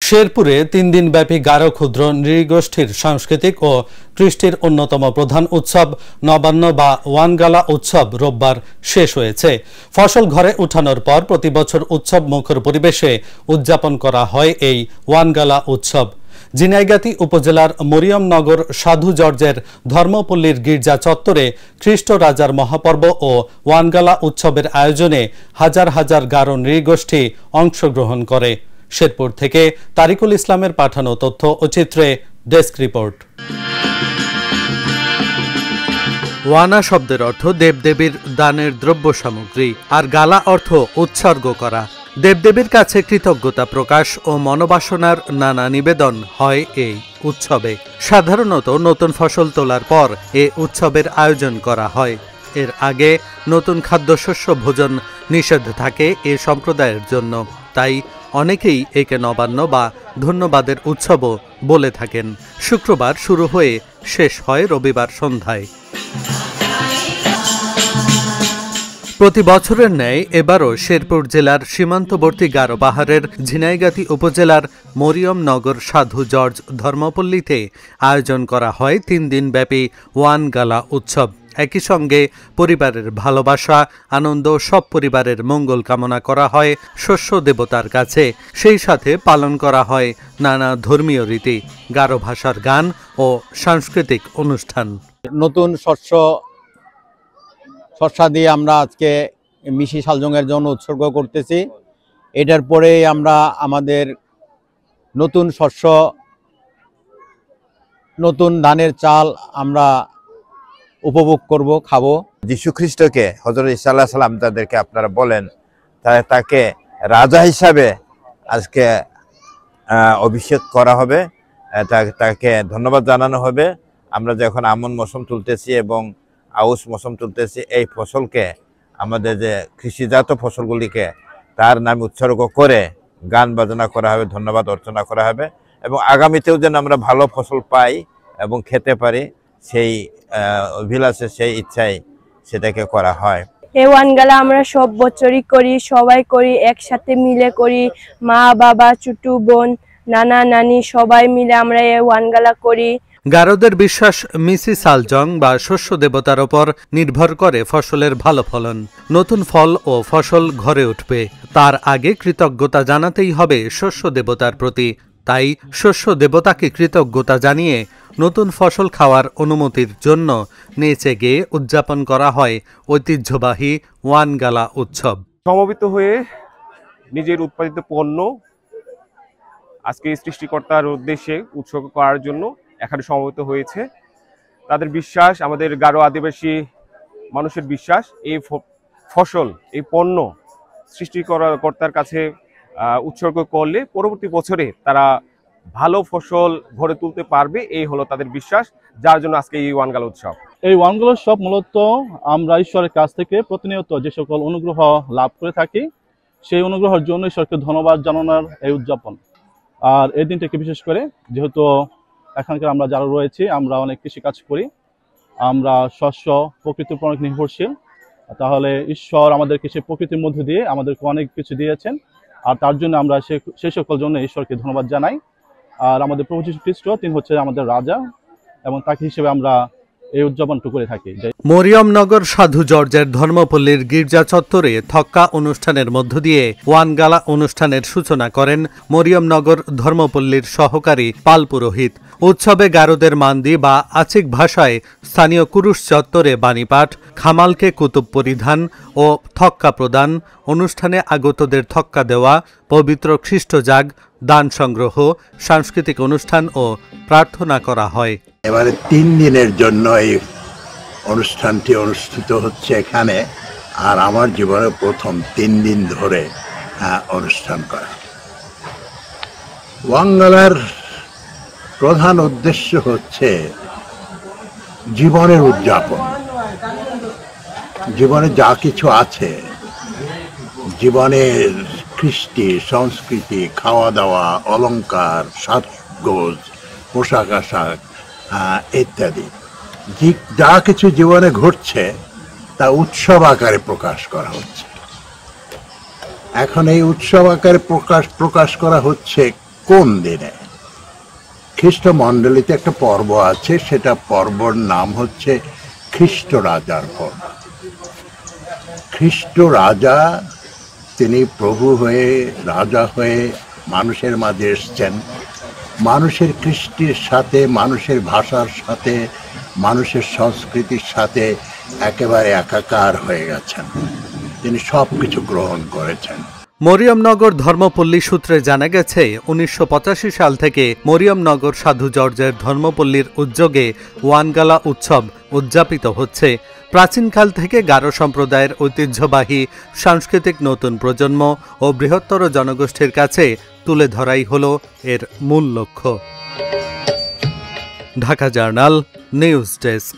শেরপুরে 3 দিনব্যাপী গারো ক্ষুদ্র নৃগোষ্ঠীর সাংস্কৃতিক ও কৃষ্টির অন্যতম প্রধান উৎসব নবান্ন বা ওয়ানগালা উৎসব রোববার শেষ হয়েছে। ফসল ঘরে উঠানোর পর প্রতি বছর উৎসব মুখর পরিবেশে উদযাপন করা হয় এই ওয়ানগালা উৎসব। ঝিনাইগাতি উপজেলার মরিয়মনগর সাধু জর্জের ধর্মপল্লীর গির্জা চত্বরে খ্রিস্ট রাজার মহাপর্ব ও ওয়ানগালা উৎসবের আয়োজনে হাজার হাজার গারো নৃগোষ্ঠী অংশগ্রহণ করে। শেরপুর থেকে তারিকুল ইসলামের পাঠানো তথ্য ও চিত্রে ডেস্ক রিপোর্ট। ওয়ানা শব্দের অর্থ দেবদেবীর দানের দ্রব্য সামগ্রী, আর গালা অর্থ উৎসর্গ করা। দেবদেবীর কাছে কৃতজ্ঞতা প্রকাশ ও মনোবাসনার নানা নিবেদন হয় এই উৎসবে। সাধারণত নতুন ফসল তোলার পর এ উৎসবের আয়োজন করা হয়। এর আগে নতুন খাদ্যশস্য ভোজন নিষেধ থাকে এ সম্প্রদায়ের জন্য, তাই অনেকেই একে নবান্ন বা ধন্যবাদের উৎসবও বলে থাকেন। শুক্রবার শুরু হয়ে শেষ হয় রবিবার সন্ধ্যায়। প্রতি বছরের ন্যায় এবারও শেরপুর জেলার সীমান্তবর্তী গারো পাহাড়ের ঝিনাইগাতি উপজেলার মরিয়মনগর সাধু জর্জ ধর্মপল্লীতে আয়োজন করা হয় 3 দিনব্যাপী ওয়ানগালা উৎসব। একই সঙ্গে পরিবারের ভালোবাসা, আনন্দ, সব পরিবারের মঙ্গল কামনা করা হয় শস্য দেবতার কাছে। সেই সাথে পালন করা হয় নানা ধর্মীয় রীতি, গারো ভাষার গান ও সাংস্কৃতিক অনুষ্ঠান। নতুন শস্য দিয়ে আমরা আজকে মিশি শালজংয়ের জন্য উৎসর্গ করতেছি। এটার পরে আমরা আমাদের নতুন শস্য, নতুন ধানের চাল আমরা উপভোগ করব, খাবো। যীশু খ্রিস্টকে, হযরত ঈসা আলাইহিস সালাম তাদেরকে আপনারা বলেন, তাকে রাজা হিসাবে আজকে অভিষেক করা হবে, তাকে ধন্যবাদ জানানো হবে। আমরা যখন আমন মৌসুম তুলতেছি এবং আউশ মৌসুম তুলতেছি, এই ফসলকে, আমাদের যে কৃষিজাত ফসলগুলিকে তার নামে উৎসর্গ করে গান বাজনা করা হবে, ধন্যবাদ অর্চনা করা হবে এবং আগামীতেও যেন আমরা ভালো ফসল পাই এবং খেতে পারি, সেই অভিলাষে, সেই ইচ্ছায় সেটাকে করা হয়। এই ওয়ানগালা আমরা সব বছরই করি, সবাই করি, একসাথে মিলে করি। মা বাবা, ছোট বোন, নানা নানি সবাই মিলে আমরা এই ওয়ানগালা করি। গারোদের বিশ্বাস মিশি শালজং বা শস্য দেবতার ওপর নির্ভর করে ফসলের ভালো ফলন। নতুন ফল ও ফসল ঘরে উঠবে, তার আগে কৃতজ্ঞতা জানাতেই হবে শস্য দেবতার প্রতি। তাই শস্য দেবতাকে কৃতজ্ঞতা জানিয়ে নতুন ফসল খাওয়ার অনুমতির জন্য নেচে গেয়ে উদযাপন করা হয় ঐতিহ্যবাহী ওয়ানগালা উৎসব। সমবেত হয়ে নিজের উৎপাদিত পণ্য আজকে সৃষ্টিকর্তার উদ্দেশ্যে উৎসর্গ করার জন্য এখানে সমবেত হয়েছে। তাদের বিশ্বাস, আমাদের গারো আদিবাসী মানুষের বিশ্বাস, এই ফসল, এই পণ্য সৃষ্টিকর্তার কাছে উৎসর্গ করলে পরবর্তী বছরে তারা ভালো ফসল ঘরে তুলতে পারবে, এই হলো তাদের বিশ্বাস, যার জন্য আজকে এই ওয়ানগালা উৎসব। এই ওয়ানগালা উৎসব মূলত আমরা ঈশ্বরের কাছ থেকে প্রতিনিয়ত যে সকল অনুগ্রহ লাভ করে থাকি, সেই অনুগ্রহের জন্য ঈশ্বরকে ধন্যবাদ জানানোর এই উদযাপন। আর এই দিনটাকে বিশেষ করে, যেহেতু এখানকার আমরা যারা রয়েছি আমরা অনেক কৃষিকাজ করি, আমরা শস্য প্রকৃতির উপর অনেক নির্ভরশীল, তাহলে ঈশ্বর আমাদেরকে সেই প্রকৃতির মধ্যে দিয়ে আমাদেরকে অনেক কিছু দিয়েছেন, আর তার জন্য আমরা সেই সকল জন্য ঈশ্বরকে ধন্যবাদ জানাই। আর আমাদের প্রভু যীশু খ্রিস্ট, তিনি হচ্ছে আমাদের রাজা, এবং তাকে হিসেবে আমরা এই উদযাপনটা করে থাকি। মরিয়মনগর সাধু জর্জের ধর্মপল্লীর গির্জা চত্বরে থক্কা অনুষ্ঠানের মধ্য দিয়ে ওয়ানগালা অনুষ্ঠানের সূচনা করেন মরিয়মনগর ধর্মপল্লীর সহকারী পাল পুরোহিত। উৎসবে গারোদের মান্দি বা আচিক ভাষায় স্থানীয় কুরুশ চত্বরে বাণীপাঠ, খামালকে কুতুব পরিধান ও থক্কা প্রদান, অনুষ্ঠানে আগতদের থক্কা দেওয়া, পবিত্র খ্রিস্টজাগ, দান সংগ্রহ, সাংস্কৃতিক অনুষ্ঠান ও প্রার্থনা করা হয়। এবারে 3 দিনের জন্য এই অনুষ্ঠানটি অনুষ্ঠিত হচ্ছে এখানে, আর আমার জীবনে প্রথম 3 দিন ধরে অনুষ্ঠান করা। ওয়ানগালার প্রধান উদ্দেশ্য হচ্ছে জীবনের উদযাপন। জীবনে যা কিছু আছে, জীবনের কৃষ্টি, সংস্কৃতি, খাওয়া দাওয়া, অলংকার, সাজগোজ, পোশাক আশাক ইত্যাদি, যা কিছু জীবনে ঘটছে তা উৎসব আকারে প্রকাশ করা হচ্ছে। এখন এই উৎসব আকারে প্রকাশ করা হচ্ছে কোন দিনে? খ্রিস্ট মণ্ডলীতে একটা পর্ব আছে, সেটা পর্বর নাম হচ্ছে খ্রিস্ট রাজার পর্ব। খ্রিস্ট রাজা, তিনি প্রভু হয়ে, রাজা হয়ে মানুষের মাঝে এসছেন, মানুষের কৃষ্টির সাথে, মানুষের ভাষার সাথে, মানুষের সংস্কৃতির সাথে একেবারে একাকার হয়ে গেছেন। তিনি সব কিছু গ্রহণ করেছেন। মরিয়মনগর ধর্মপল্লী সূত্রে জানা গেছে ১৯৮৫ সাল থেকে মরিয়মনগর সাধু জর্জের ধর্মপল্লীর উদ্যোগে ওয়ানগালা উৎসব উদযাপিত হচ্ছে। প্রাচীনকাল থেকে গারো সম্প্রদায়ের ঐতিহ্যবাহী সাংস্কৃতিক নতুন প্রজন্ম ও বৃহত্তর জনগোষ্ঠীর কাছে তুলে ধরাই হল এর মূল লক্ষ্য। Dhaka journal, news desk.